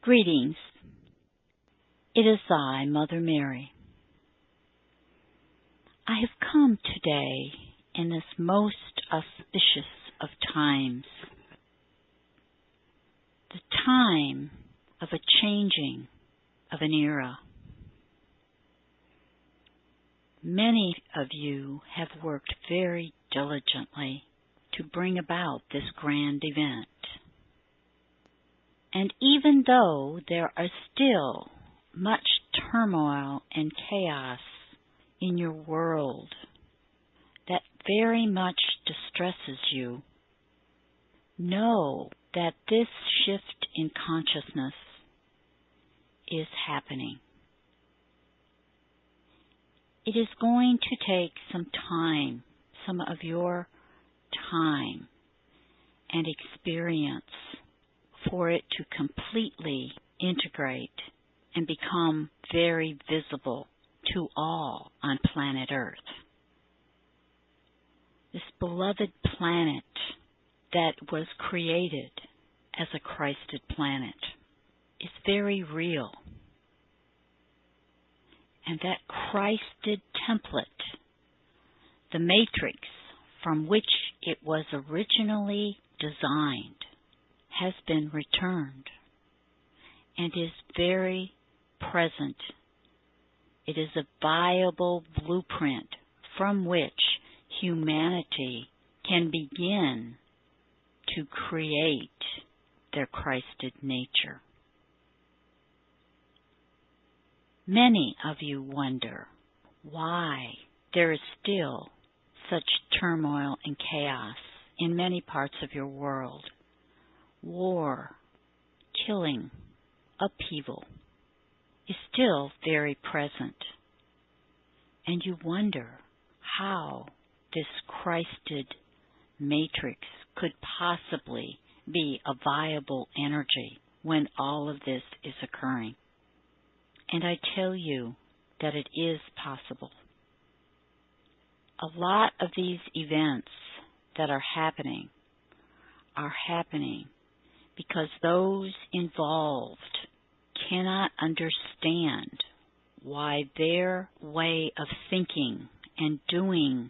Greetings. It is I, Mother Mary. I have come today in this most auspicious of times, the time of a changing of an era. Many of you have worked very diligently to bring about this grand event. And even though there are still much turmoil and chaos in your world that very much distresses you, know that this shift in consciousness is happening. It is going to take some time, some of your time and experience for it to completely integrate and become very visible to all on planet Earth. This beloved planet that was created as a Christed planet is very real. And that Christed template, the matrix from which it was originally designed, has been returned and is very present. It is a viable blueprint from which humanity can begin to create their Christed nature. Many of you wonder why there is still such turmoil and chaos in many parts of your world. War, killing, upheaval is still very present. And you wonder how this Christed matrix could possibly be a viable energy when all of this is occurring. And I tell you that it is possible. A lot of these events that are happening because those involved cannot understand why their way of thinking and doing,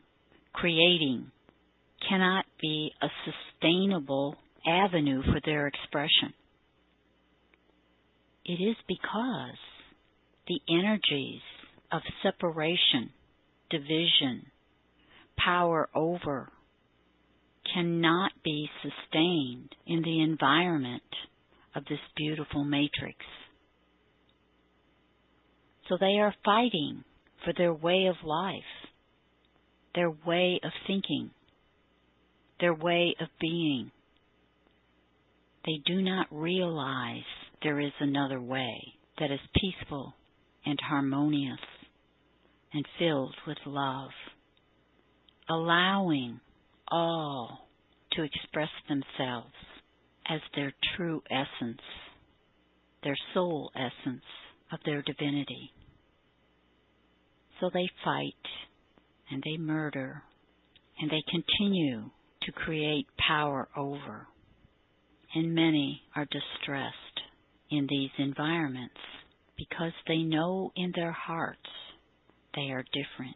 creating, cannot be a sustainable avenue for their expression. It is because the energies of separation, division, power over, cannot be sustained in the environment of this beautiful matrix. So they are fighting for their way of life, their way of thinking, their way of being. They do not realize there is another way that is peaceful and harmonious and filled with love, allowing all to express themselves as their true essence, their soul essence of their divinity. So they fight and they murder and they continue to create power over. And many are distressed in these environments because they know in their hearts they are different.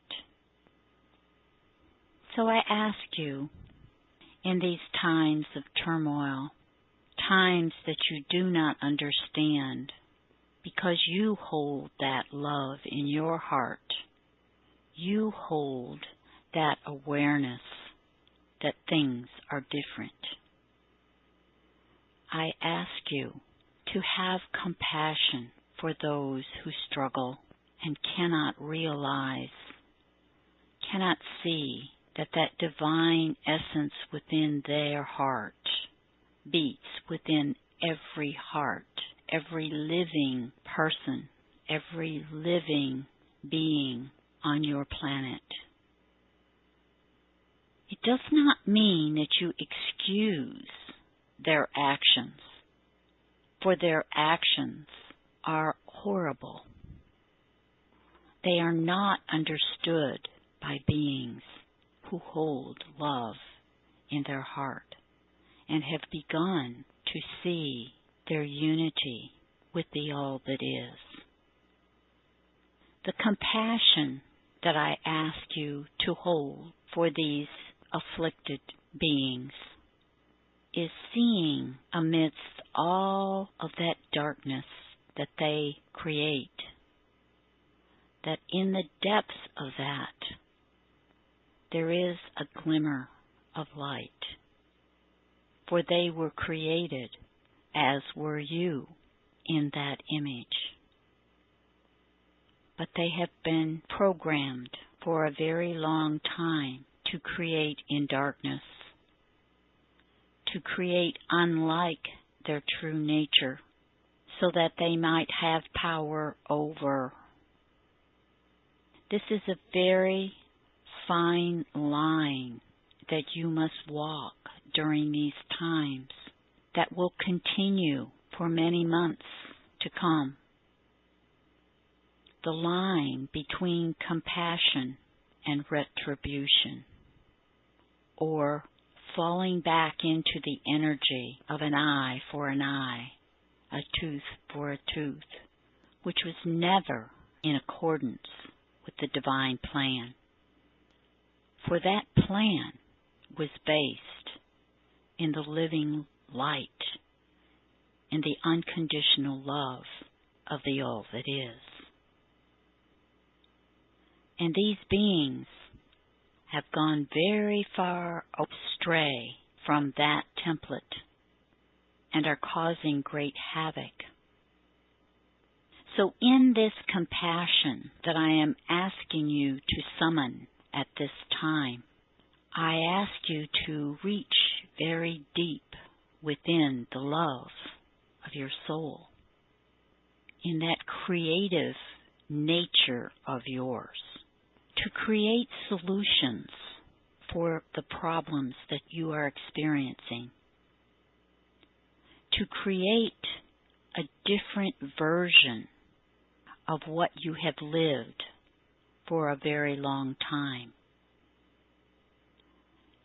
So I ask you, in these times of turmoil, times that you do not understand, because you hold that love in your heart, you hold that awareness that things are different. I ask you to have compassion for those who struggle and cannot realize, cannot see that divine essence within their heart beats within every heart, every living person, every living being on your planet. It does not mean that you excuse their actions, for their actions are horrible. They are not understood by beings who hold love in their heart and have begun to see their unity with the all that is. The compassion that I ask you to hold for these afflicted beings is seeing amidst all of that darkness that they create, that in the depths of that there is a glimmer of light, for they were created as were you in that image. But they have been programmed for a very long time to create in darkness, to create unlike their true nature, so that they might have power over. This is a very fine line that you must walk during these times that will continue for many months to come. The line between compassion and retribution, or falling back into the energy of an eye for an eye, a tooth for a tooth, which was never in accordance with the divine plan. For that plan was based in the living light, in the unconditional love of the all that is. And these beings have gone very far astray from that template and are causing great havoc. So in this compassion that I am asking you to summon at this time, I ask you to reach very deep within the love of your soul, in that creative nature of yours, to create solutions for the problems that you are experiencing, to create a different version of what you have lived for a very long time.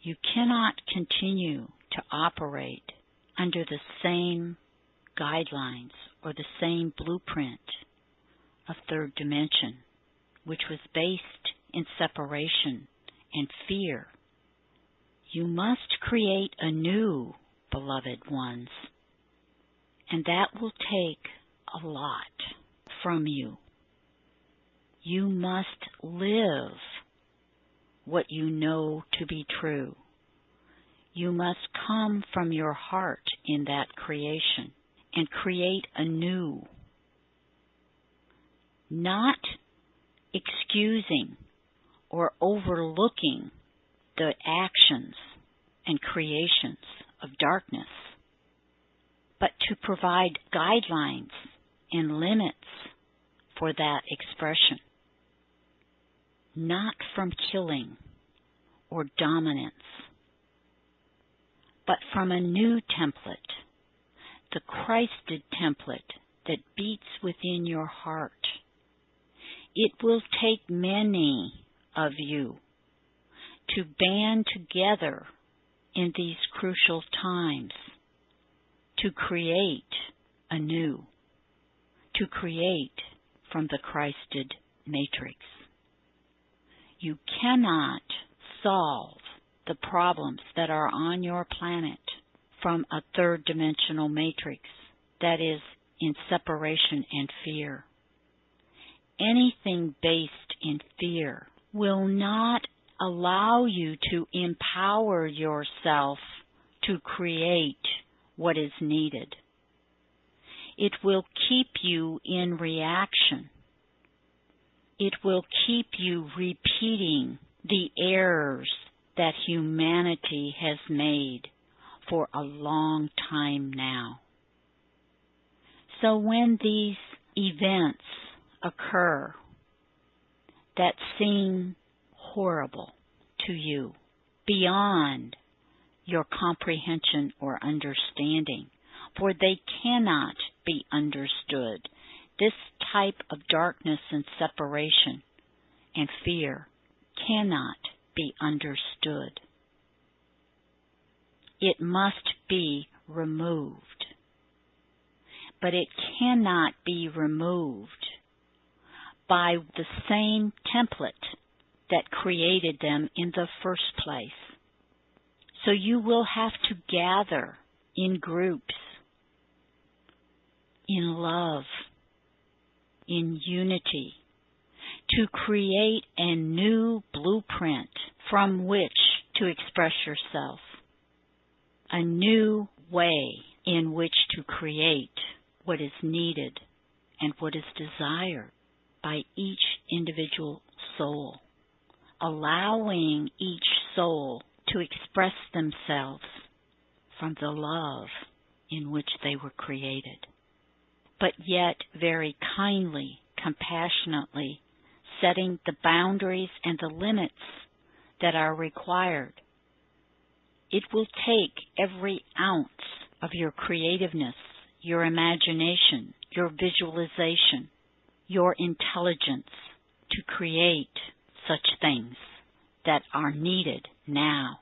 You cannot continue to operate under the same guidelines or the same blueprint of third dimension, which was based in separation and fear. You must create anew, beloved ones, and that will take a lot from you. You must live what you know to be true. You must come from your heart in that creation and create anew, not excusing or overlooking the actions and creations of darkness, but to provide guidelines and limits for that expression, not from killing or dominance, but from a new template, the Christed template that beats within your heart. It will take many of you to band together in these crucial times to create anew, to create from the Christed matrix. You cannot solve the problems that are on your planet from a third dimensional matrix that is in separation and fear. Anything based in fear will not allow you to empower yourself to create what is needed. It will keep you in reaction. It will keep you repeating the errors that humanity has made for a long time now. So when these events occur that seem horrible to you, beyond your comprehension or understanding, for they cannot be understood. This type of darkness and separation and fear cannot be understood. It must be removed. but it cannot be removed by the same template that created them in the first place. So you will have to gather in groups, in love, in unity, to create a new blueprint from which to express yourself, a new way in which to create what is needed and what is desired by each individual soul, allowing each soul to express themselves from the love in which they were created, but yet very kindly, compassionately setting the boundaries and the limits that are required. It will take every ounce of your creativeness, your imagination, your visualization, your intelligence to create such things that are needed now.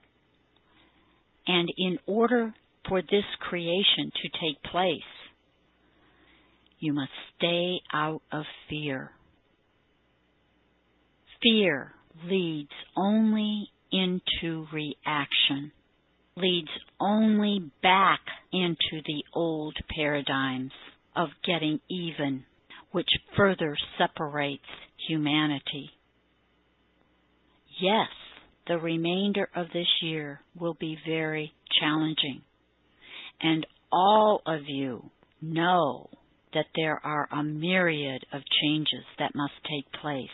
And in order for this creation to take place, you must stay out of fear. Fear leads only into reaction, leads only back into the old paradigms of getting even, which further separates humanity. Yes, the remainder of this year will be very challenging, and all of you know that there are a myriad of changes that must take place,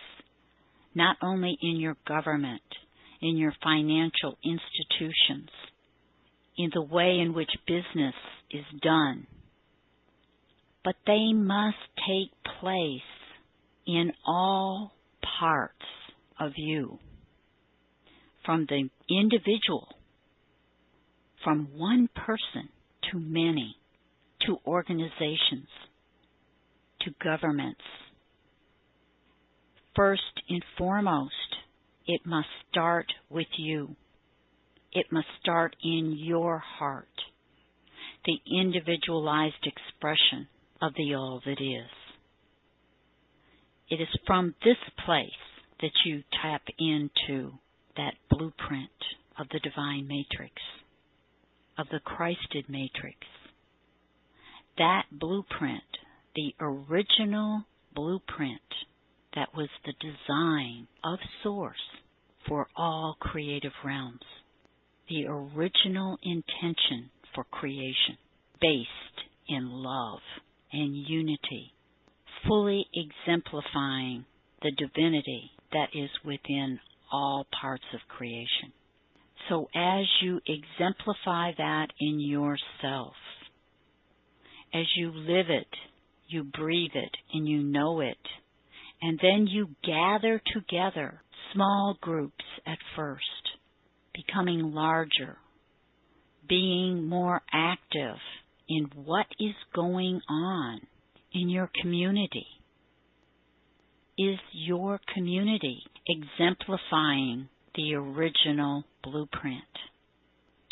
not only in your government, in your financial institutions, in the way in which business is done, but they must take place in all parts of you, from the individual, from one person to many, to organizations, to governments. First and foremost, it must start with you. It must start in your heart, the individualized expression of the all that is. It is from this place that you tap into that blueprint of the divine matrix, of the Christed matrix. That blueprint, the original blueprint that was the design of Source for all creative realms, the original intention for creation, based in love and unity, fully exemplifying the divinity that is within all parts of creation. So as you exemplify that in yourself, as you live it, you breathe it, and you know it, and then you gather together small groups at first, becoming larger, being more active in what is going on in your community. Is your community exemplifying the original blueprint,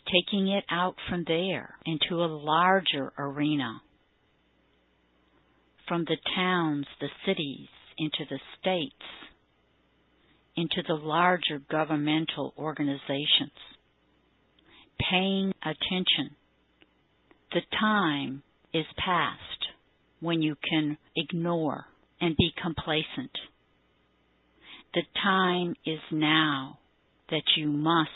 taking it out from there into a larger arena, from the towns, the cities, into the states, into the larger governmental organizations, paying attention? The time is past when you can ignore and be complacent. The time is now that you must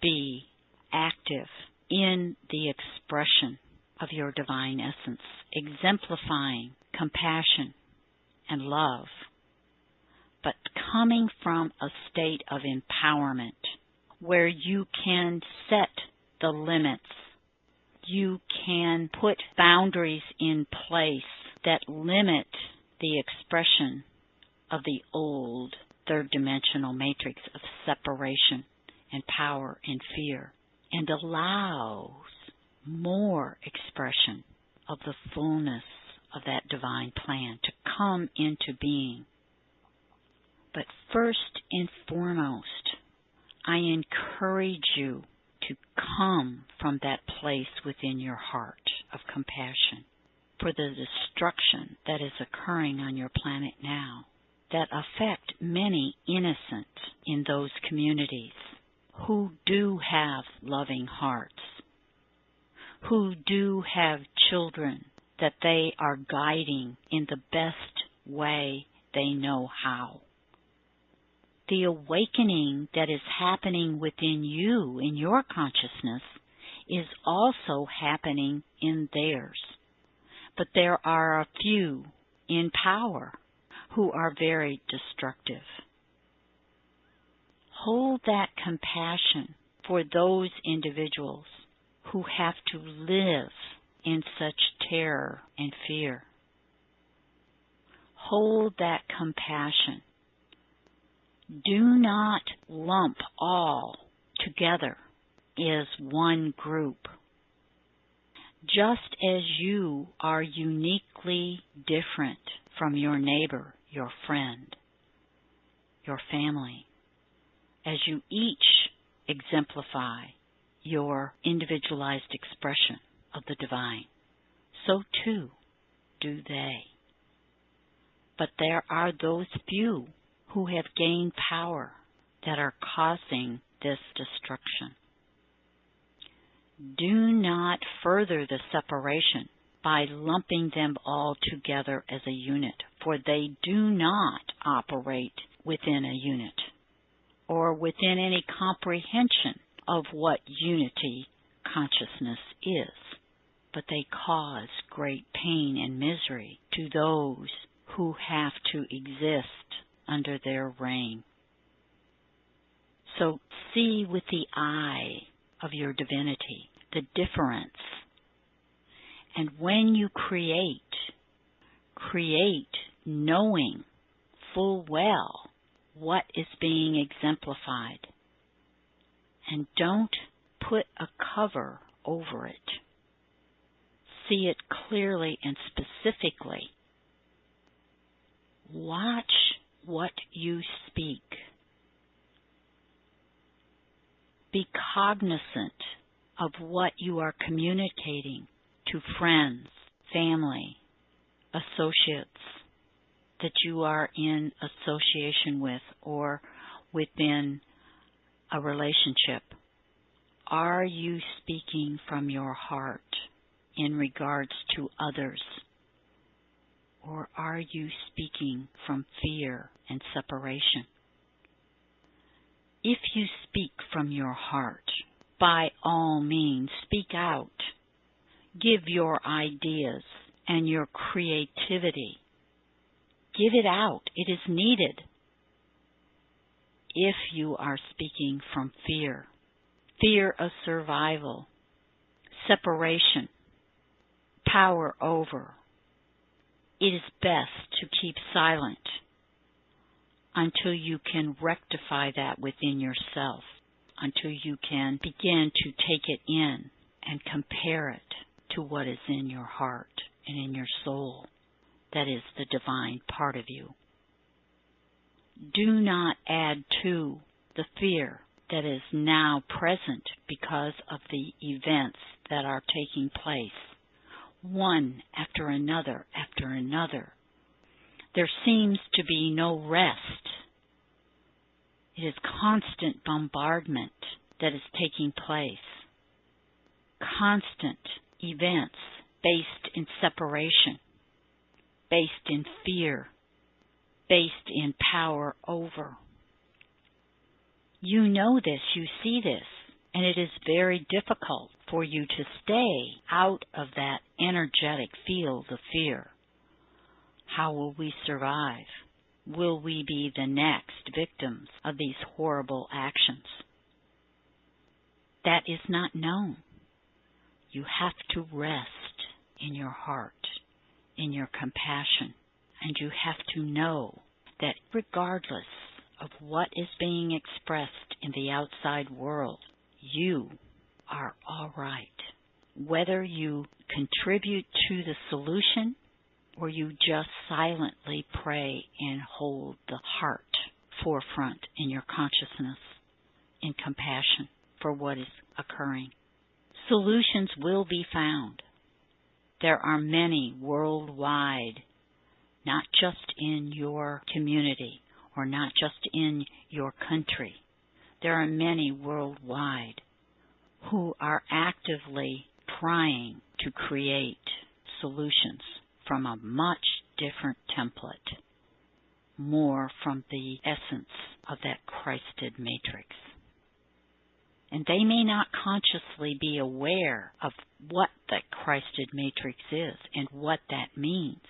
be active in the expression of your divine essence, exemplifying compassion and love, but coming from a state of empowerment where you can set the limits. You can put boundaries in place that limit the expression of the old third-dimensional matrix of separation and power and fear, and allows more expression of the fullness of that divine plan to come into being. But first and foremost, I encourage you to come from that place within your heart of compassion, for the destruction that is occurring on your planet now that affect many innocent in those communities who do have loving hearts, who do have children that they are guiding in the best way they know how. The awakening that is happening within you, in your consciousness, is also happening in theirs. But there are a few in power who are very destructive. Hold that compassion for those individuals who have to live in such terror and fear. Hold that compassion. Do not lump all together as one group. Just as you are uniquely different from your neighbor, your friend, your family, as you each exemplify your individualized expression of the divine, so too do they. But there are those few who have gained power that are causing this destruction. Do not further the separation by lumping them all together as a unit, for they do not operate within a unit or within any comprehension of what unity consciousness is, but they cause great pain and misery to those who have to exist under their reign. So see with the eye of your divinity the difference. And when you create knowing full well what is being exemplified. And don't put a cover over it. See it clearly and specifically. Watch what you speak. Be cognizant of what you are communicating to friends, family, associates that you are in association with or within a relationship. Are you speaking from your heart in regards to others? Or are you speaking from fear and separation? If you speak from your heart, by all means, speak out. Give your ideas and your creativity. Give it out. It is needed. If you are speaking from fear of survival, separation, power over, it is best to keep silent until you can rectify that within yourself, until you can begin to take it in and compare it to what is in your heart and in your soul. That is the divine part of you. Do not add to the fear that is now present because of the events that are taking place, one after another after another. There seems to be no rest. It is constant bombardment that is taking place. Constant events based in separation, based in fear, based in power over. You know this, you see this, and it is very difficult for you to stay out of that energetic field of fear. How will we survive? Will we be the next victims of these horrible actions? That is not known. You have to rest in your heart, in your compassion, and you have to know that regardless of what is being expressed in the outside world, you are all right. Whether you contribute to the solution or you just silently pray and hold the heart forefront in your consciousness in compassion for what is occurring. Solutions will be found. There are many worldwide, not just in your community or not just in your country. There are many worldwide who are actively trying to create solutions from a much different template, more from the essence of that Christed matrix. And they may not consciously be aware of what the Christed matrix is and what that means,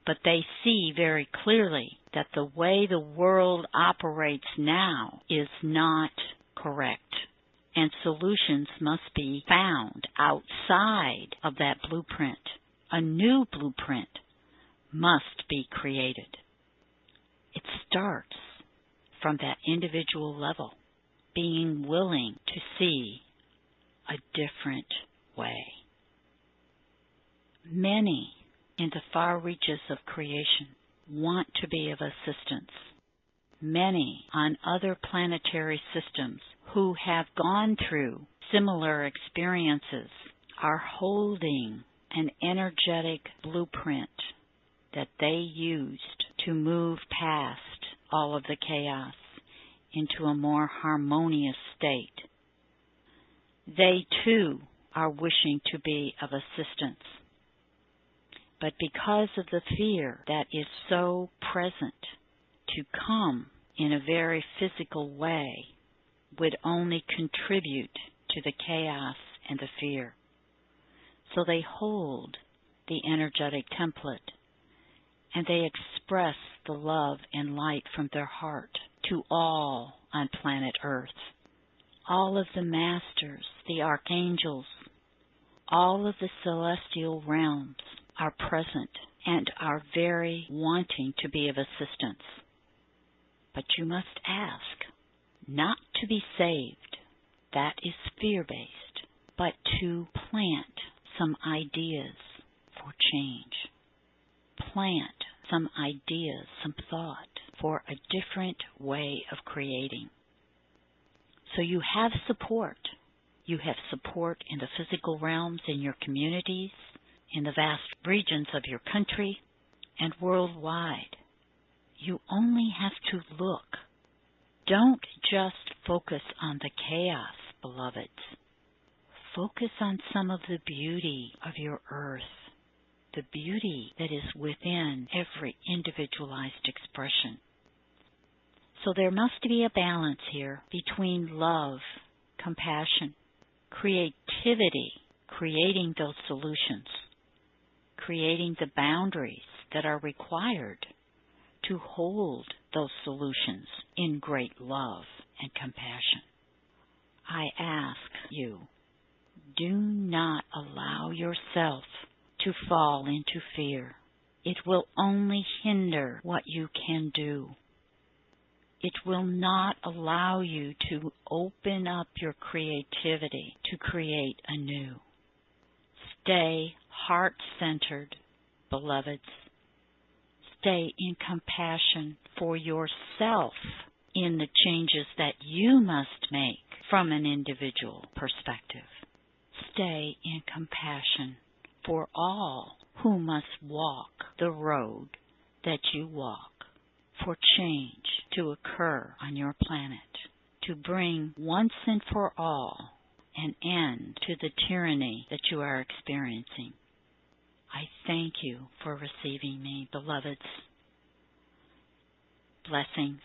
but they see very clearly that the way the world operates now is not correct, and solutions must be found outside of that blueprint. A new blueprint must be created. It starts from that individual level, being willing to see a different way. Many in the far reaches of creation want to be of assistance. Many on other planetary systems who have gone through similar experiences are holding an energetic blueprint that they used to move past all of the chaos into a more harmonious state. They too are wishing to be of assistance. But because of the fear that is so present, to come in a very physical way would only contribute to the chaos and the fear. So they hold the energetic template and they express the love and light from their heart to all on planet Earth. All of the masters, the archangels, all of the celestial realms are present and are very wanting to be of assistance. But you must ask not to be saved, that is fear-based, but to plant some ideas for change. Plant some ideas, some thought for a different way of creating. So you have support. You have support in the physical realms, in your communities, in the vast regions of your country, and worldwide. You only have to look. Don't just focus on the chaos, beloveds. Focus on some of the beauty of your earth, the beauty that is within every individualized expression. So there must be a balance here between love, compassion, creativity, creating those solutions, creating the boundaries that are required to hold those solutions in great love and compassion. I ask you, do not allow yourself to fall into fear. It will only hinder what you can do. It will not allow you to open up your creativity to create anew. Stay heart-centered, beloveds. Stay in compassion for yourself in the changes that you must make from an individual perspective. Stay in compassion for all who must walk the road that you walk, for change to occur on your planet, to bring once and for all an end to the tyranny that you are experiencing. I thank you for receiving me, beloveds. Blessings.